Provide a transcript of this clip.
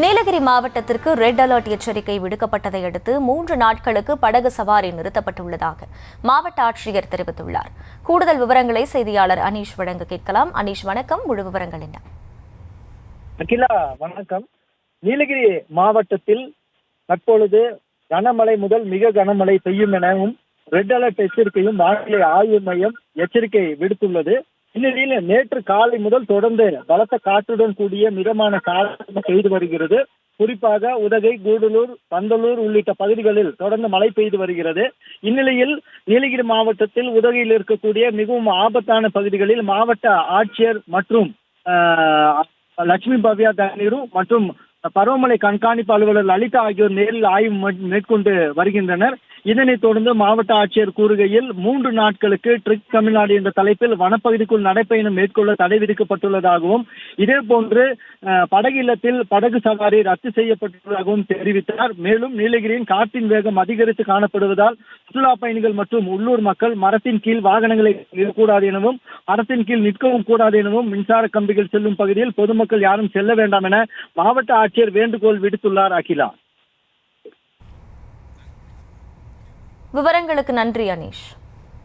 நீலகிரி மாவட்டத்திற்கு red alert எச்சரிக்கை விடுக்கப்பட்டதை அடுத்து 3 நாட்களுக்கு படகு சவாரி நிறுத்தப்பட்டுள்ளதாக மாவட்ட ஆட்சியர் தெரிவித்துள்ளார். கூடுதல் விவரங்களை செய்தியாளர் அனீஷ் வழங்க கேட்கலாம். அனீஷ், வணக்கம். முழு விவரங்கள் என்ன? அகிலா, வணக்கம். நீலகிரி மாவட்டத்தில் தற்பொழுது கனமழை முதல் மிக கனமழை பெய்யும் எனவும் ரெட் அலர்ட் எச்சரிக்கையும் வானிலை ஆய்வு மையம் எச்சரிக்கை விடுத்துள்ளது. இந்நிலையில் நேற்று காலை முதல் தொடர்ந்து பலத்த காற்றுடன் கூடிய மிதமான காற்று பெய்து வருகிறது. குறிப்பாக உதகை, கூடலூர், பந்தலூர் உள்ளிட்ட பகுதிகளில் தொடர்ந்து மழை பெய்து வருகிறது. இந்நிலையில் நீலகிரி மாவட்டத்தில் உதகையில் இருக்கக்கூடிய மிகவும் ஆபத்தான பகுதிகளில் மாவட்ட ஆட்சியர் மற்றும் லட்சுமி பவ்யா தண்ணீரு மற்றும் பருவமழை கண்காணிப்பு அலுவலர் லலிதா ஆகியோர் நேரில் ஆய்வு மேற்கொண்டு வருகின்றனர். இதனைத் தொடர்ந்து மாவட்ட ஆட்சியர் கூறுகையில் 3 நாட்களுக்கு ட்ரிக் தமிழ்நாடு என்ற தலைப்பில் வனப்பகுதிக்குள் நடைப்பயணம் மேற்கொள்ள தடை விதிக்கப்பட்டுள்ளதாகவும் இதே போன்று படகு இல்லத்தில் படகு சவாரி ரத்து செய்யப்பட்டுள்ளதாகவும் தெரிவித்தார். மேலும் நீலகிரியின் காற்றின் வேகம் அதிகரித்து காணப்படுவதால் சுற்றுலா பயணிகள் மற்றும் உள்ளூர் மக்கள் மரத்தின் கீழ் வாகனங்களை நிற்கக்கூடாது எனவும் மரத்தின் கீழ் நிற்கவும் கூடாது எனவும் மின்சார கம்பிகள் செல்லும் பகுதியில் பொதுமக்கள் யாரும் செல்ல வேண்டாம் என மாவட்ட ஆட்சியர் வேண்டுகோள் விடுத்துள்ளார். அகிலா, விவரங்களுக்கு நன்றி அனீஷ்.